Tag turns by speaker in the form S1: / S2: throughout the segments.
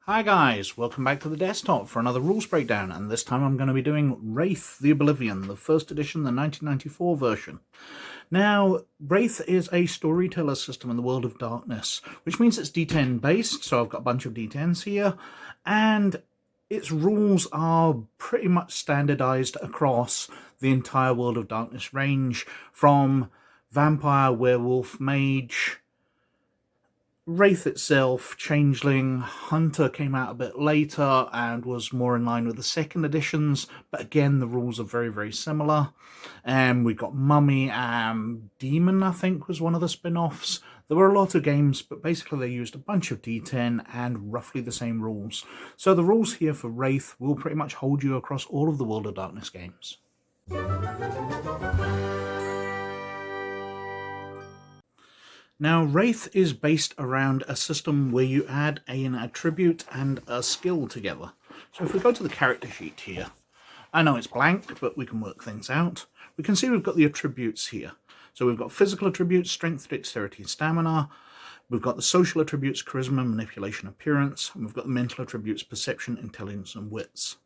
S1: Hi guys, welcome back to the desktop for another rules breakdown, and this time I'm going to be doing Wraith the Oblivion, the first edition, the 1994 version. Now, Wraith is a storyteller system in the world of darkness, which means it's D10 based, so I've got a bunch of D10s here, and its rules are pretty much standardized across the entire world of darkness range, from vampire, werewolf, mage, Wraith itself, Changeling, Hunter came out a bit later and was more in line with the second editions, but again the rules are very, very similar. We've got Mummy and Demon, I think, was one of the spin-offs. There were a lot of games, but basically they used a bunch of D10 and roughly the same rules. So the rules here for Wraith will pretty much hold you across all of the World of Darkness games. Now, Wraith is based around a system where you add an attribute and a skill together. So if we go to the character sheet here, I know it's blank, but we can work things out. We can see we've got the attributes here. So we've got physical attributes, strength, dexterity, stamina. We've got the social attributes, charisma, manipulation, appearance. And we've got the mental attributes, perception, intelligence, and wits.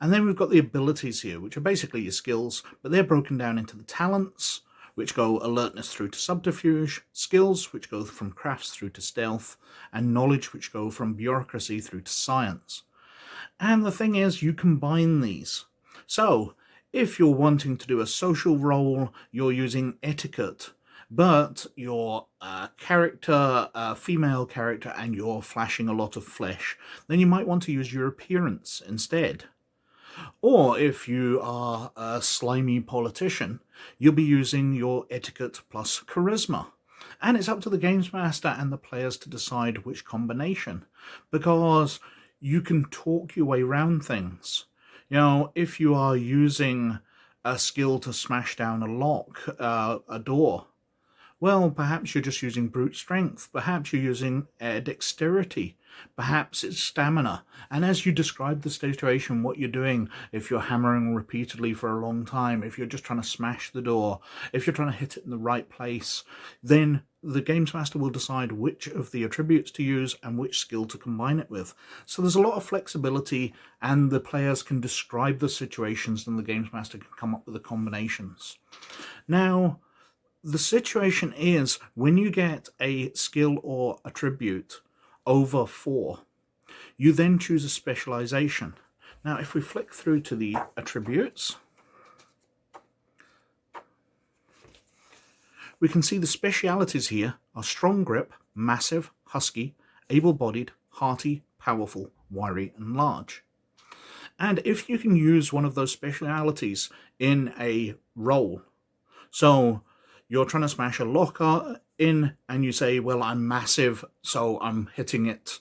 S1: And then we've got the abilities here, which are basically your skills, but they're broken down into the talents, which go alertness through to subterfuge, skills, which go from crafts through to stealth, and knowledge, which go from bureaucracy through to science. And the thing is, you combine these. So, if you're wanting to do a social role, you're using etiquette, but your character, female character, and you're flashing a lot of flesh, then you might want to use your appearance instead. Or if you are a slimy politician, you'll be using your etiquette plus charisma. And it's up to the games master and the players to decide which combination, because you can talk your way around things. You know, if you are using a skill to smash down a lock, a door, well, perhaps you're just using brute strength, perhaps you're using dexterity, perhaps it's stamina. And as you describe the situation, what you're doing, if you're hammering repeatedly for a long time, if you're just trying to smash the door, if you're trying to hit it in the right place, then the games master will decide which of the attributes to use and which skill to combine it with. So there's a lot of flexibility, and the players can describe the situations and the games master can come up with the combinations. Now, the situation is, when you get a skill or attribute over 4, you then choose a specialization. Now, if we flick through to the attributes, we can see the specialities here are strong grip, massive, husky, able-bodied, hearty, powerful, wiry, and large. And if you can use one of those specialities in a role, so you're trying to smash a locker in and you say, well, I'm massive, so I'm hitting it.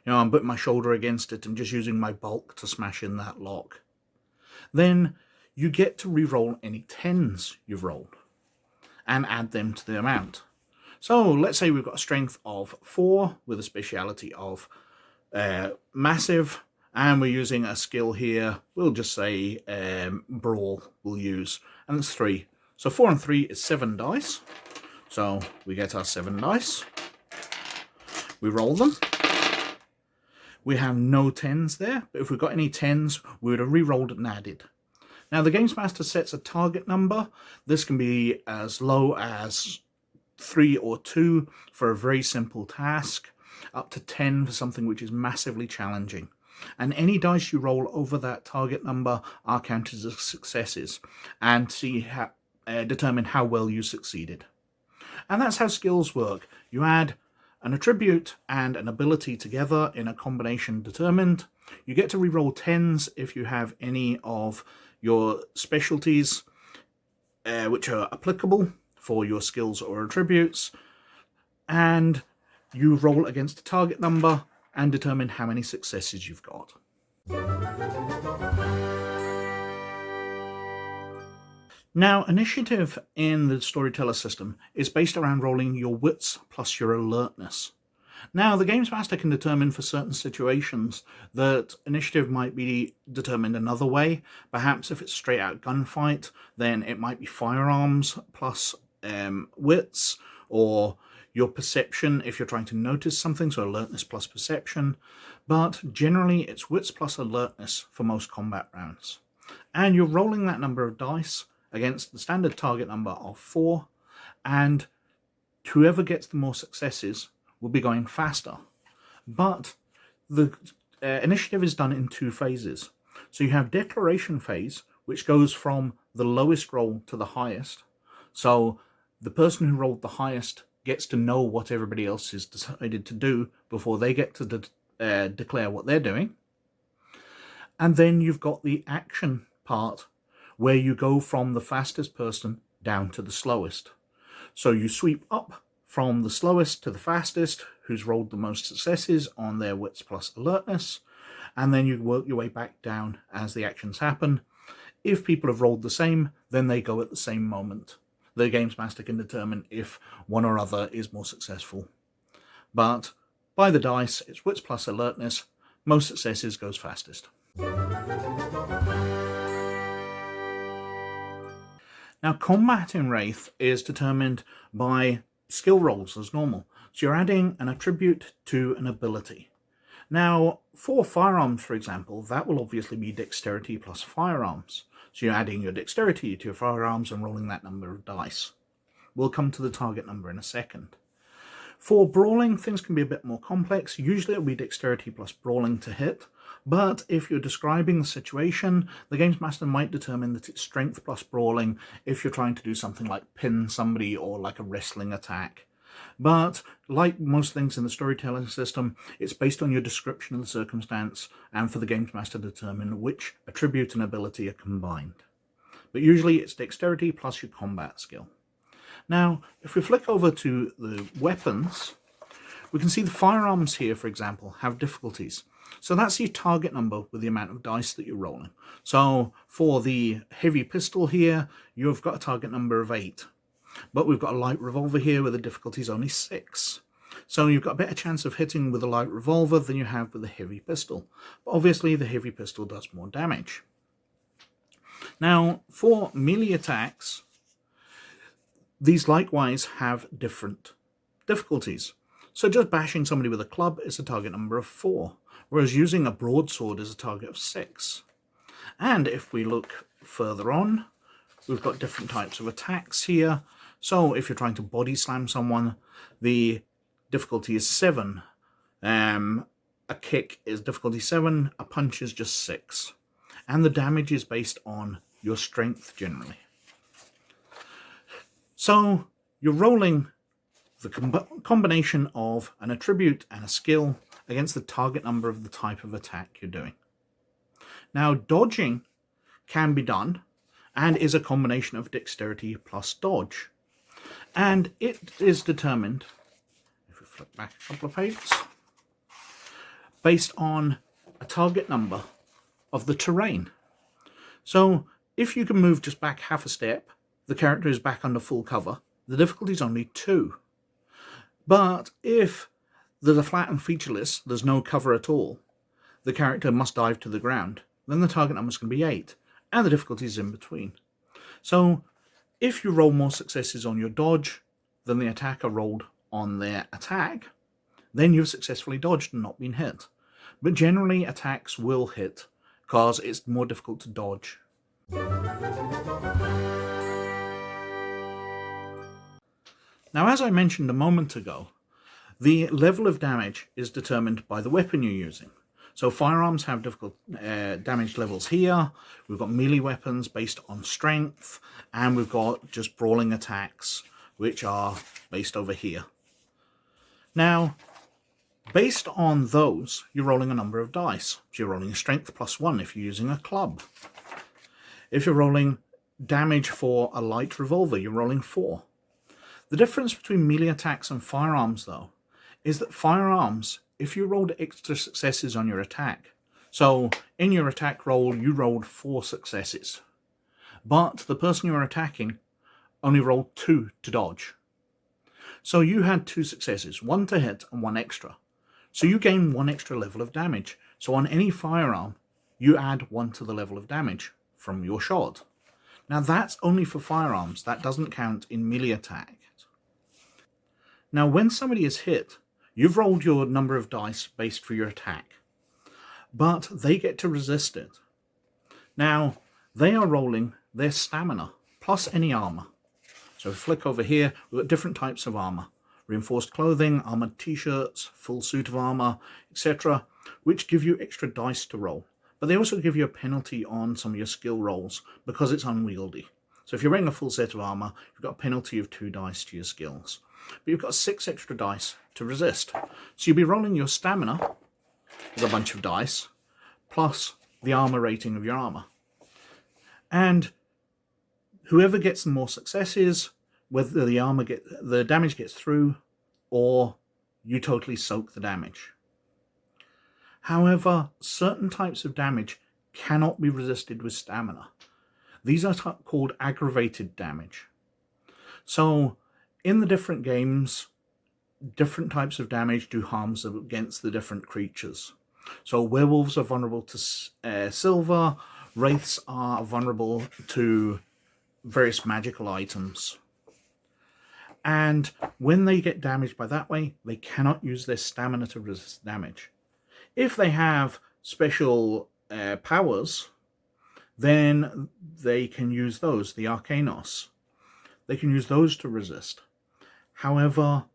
S1: You know, I'm putting my shoulder against it and just using my bulk to smash in that lock. Then you get to re-roll any 10s you've rolled and add them to the amount. So let's say we've got a strength of 4 with a speciality of massive, and we're using a skill here. We'll just say brawl we'll use, and it's 3. So 4 and 3 is 7 dice. So we get our 7 dice. We roll them. We have no 10s there, but if we've got any 10s, we would have re-rolled and added. Now the games master sets a target number. This can be as low as 3 or 2 for a very simple task, up to 10 for something which is massively challenging. And any dice you roll over that target number are counted as successes, and determine how well you succeeded. And that's how skills work. You add an attribute and an ability together in a combination determined. You get to reroll 10s if you have any of your specialties which are applicable for your skills or attributes, and you roll against a target number and determine how many successes you've got. Now, initiative in the storyteller system is based around rolling your wits plus your alertness. Now, the games master can determine for certain situations that initiative might be determined another way. Perhaps if it's straight out gunfight, then it might be firearms plus wits, or your perception if you're trying to notice something, so alertness plus perception, but generally it's wits plus alertness for most combat rounds. And you're rolling that number of dice against the standard target number of 4, and whoever gets the more successes will be going faster. But the initiative is done in 2 phases. So you have declaration phase, which goes from the lowest roll to the highest. So the person who rolled the highest gets to know what everybody else has decided to do before they get to declare what they're doing. And then you've got the action part, where you go from the fastest person down to the slowest. So you sweep up from the slowest to the fastest, who's rolled the most successes on their wits plus alertness, and then you work your way back down as the actions happen. If people have rolled the same, then they go at the same moment. The Games Master can determine if one or other is more successful. But by the dice, it's wits plus alertness. Most successes goes fastest. Now, combat in Wraith is determined by skill rolls as normal. So you're adding an attribute to an ability. Now, for firearms, for example, that will obviously be dexterity plus firearms. So you're adding your dexterity to your firearms and rolling that number of dice. We'll come to the target number in a second. For brawling, things can be a bit more complex. Usually it'll be dexterity plus brawling to hit. But if you're describing the situation, the Games Master might determine that it's strength plus brawling if you're trying to do something like pin somebody or like a wrestling attack. But like most things in the storytelling system, it's based on your description of the circumstance and for the Games Master to determine which attribute and ability are combined. But usually it's dexterity plus your combat skill. Now, if we flick over to the weapons, we can see the firearms here, for example, have difficulties. So that's your target number with the amount of dice that you're rolling. So for the heavy pistol here, you've got a target number of 8. But we've got a light revolver here where the difficulty is only 6. So you've got a better chance of hitting with a light revolver than you have with a heavy pistol. But obviously the heavy pistol does more damage. Now, for melee attacks, these likewise have different difficulties. So just bashing somebody with a club is a target number of 4, whereas using a broadsword is a target of 6. And if we look further on, we've got different types of attacks here. So if you're trying to body slam someone, the difficulty is 7. A kick is difficulty 7, a punch is just 6. And the damage is based on your strength generally. So you're rolling the combination of an attribute and a skill against the target number of the type of attack you're doing. Now, dodging can be done and is a combination of dexterity plus dodge. And it is determined, if we flip back a couple of pages, based on a target number of the terrain. So if you can move just back half a step, the character is back under full cover. The difficulty is only 2. But if there's a flat and featureless, there's no cover at all, the character must dive to the ground, then the target number is going to be 8, and the difficulty is in between. So if you roll more successes on your dodge than the attacker rolled on their attack, then you've successfully dodged and not been hit. But generally attacks will hit, because it's more difficult to dodge. Now, as I mentioned a moment ago, the level of damage is determined by the weapon you're using. So firearms have difficult damage levels here. We've got melee weapons based on strength, and we've got just brawling attacks, which are based over here. Now, based on those, you're rolling a number of dice. So you're rolling a strength plus 1 if you're using a club. If you're rolling damage for a light revolver, you're rolling 4. The difference between melee attacks and firearms, though, is that firearms, if you rolled extra successes on your attack, so in your attack roll, you rolled 4 successes, but the person you're attacking only rolled 2 to dodge. So you had 2 successes, 1 to hit and 1 extra. So you gain 1 extra level of damage. So on any firearm, you add 1 to the level of damage from your shot. Now that's only for firearms. That doesn't count in melee attack. Now, when somebody is hit, you've rolled your number of dice based for your attack, but they get to resist it. Now, they are rolling their stamina plus any armor. So if we flick over here, we've got different types of armor. Reinforced clothing, armored t-shirts, full suit of armor, etc., which give you extra dice to roll. But they also give you a penalty on some of your skill rolls because it's unwieldy. So if you're wearing a full set of armor, you've got a penalty of 2 dice to your skills. But you've got 6 extra dice to resist. So you'll be rolling your stamina with a bunch of dice, plus the armor rating of your armor. And whoever gets the more successes, whether the damage gets through, or you totally soak the damage. However, certain types of damage cannot be resisted with stamina. These are called aggravated damage. So, in the different games, different types of damage do harms against the different creatures. So, werewolves are vulnerable to silver, wraiths are vulnerable to various magical items. And when they get damaged by that way, they cannot use their stamina to resist damage. If they have special powers, then they can use those, the Arcanos. They can use those to resist. However,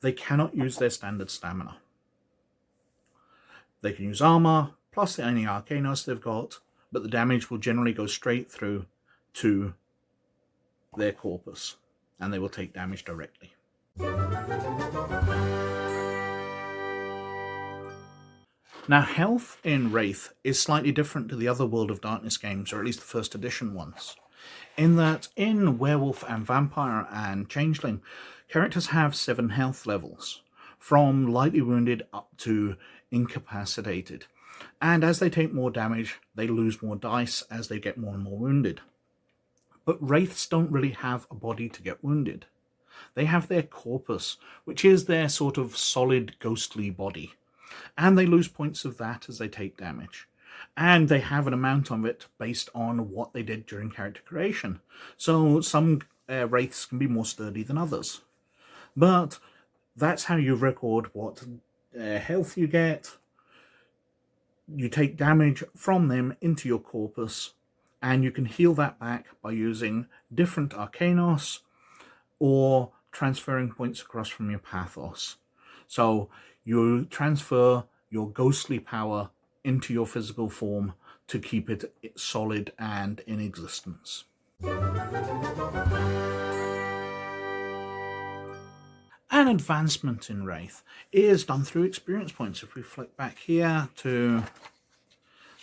S1: they cannot use their standard stamina. They can use armor, plus any Arcanos they've got, but the damage will generally go straight through to their corpus, and they will take damage directly. Now, health in Wraith is slightly different to the other World of Darkness games, or at least the first edition ones, in that in Werewolf and Vampire and Changeling, characters have 7 health levels, from lightly wounded up to incapacitated. And as they take more damage, they lose more dice as they get more and more wounded. But Wraiths don't really have a body to get wounded. They have their corpus, which is their sort of solid, ghostly body. And they lose points of that as they take damage. And they have an amount of it based on what they did during character creation. So some Wraiths can be more sturdy than others. But that's how you record what health you get. You take damage from them into your corpus, and you can heal that back by using different Arcanos or transferring points across from your Pathos. So you transfer your ghostly power into your physical form to keep it solid and in existence. An advancement in Wraith is done through experience points. If we flick back here to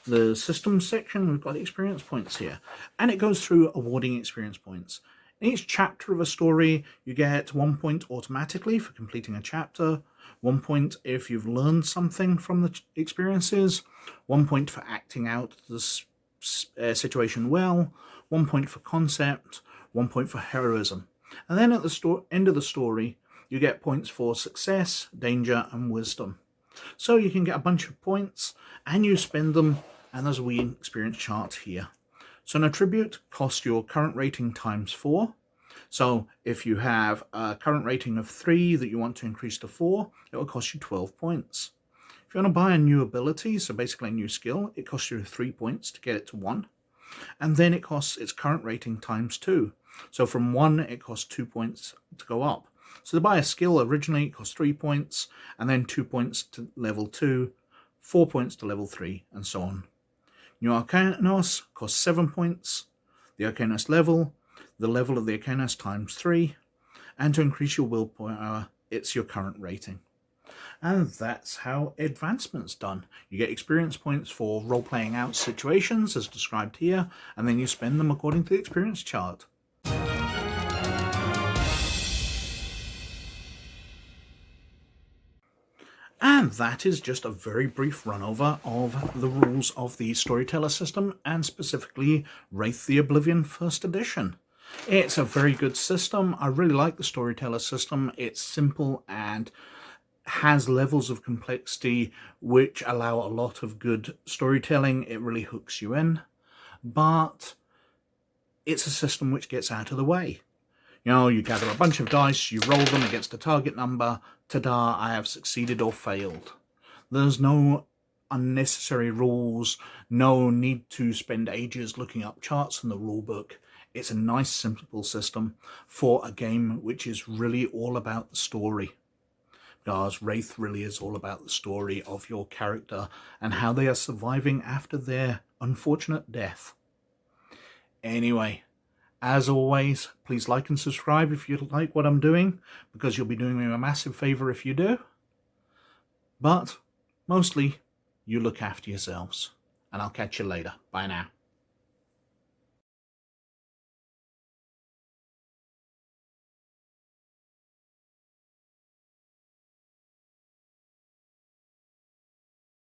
S1: the systems section, we've got experience points here, and it goes through awarding experience points. In each chapter of a story, you get 1 point automatically for completing a chapter, 1 point if you've learned something from the experiences, 1 point for acting out the situation well, 1 point for concept, 1 point for heroism. And then at the end of the story, you get points for success, danger, and wisdom. So you can get a bunch of points, and you spend them, and there's a wee experience chart here. So an attribute costs your current rating times 4. So if you have a current rating of 3 that you want to increase to 4, it will cost you 12 points. If you want to buy a new ability, so basically a new skill, it costs you 3 points to get it to 1. And then it costs its current rating times 2. So from 1, it costs 2 points to go up. So to buy a skill, originally it costs 3 points, and then 2 points to level 2, 4 points to level 3, and so on. New Arcanos costs 7 points, the Arcanos level, the level of the Arcanos times 3, and to increase your willpower, it's your current rating. And that's how advancement's done. You get experience points for role-playing out situations, as described here, and then you spend them according to the experience chart. And that is just a very brief run-over of the rules of the Storyteller system, and specifically Wraith the Oblivion First Edition. It's a very good system. I really like the Storyteller system. It's simple and has levels of complexity which allow a lot of good storytelling. It really hooks you in. But it's a system which gets out of the way. You know, you gather a bunch of dice, you roll them against a target number, ta-da, I have succeeded or failed. There's no unnecessary rules, no need to spend ages looking up charts in the rulebook. It's a nice, simple system for a game which is really all about the story. Because Wraith really is all about the story of your character and how they are surviving after their unfortunate death. Anyway, as always, please like and subscribe if you like what I'm doing, because you'll be doing me a massive favor if you do. But mostly, you look after yourselves. And I'll catch you later. Bye now.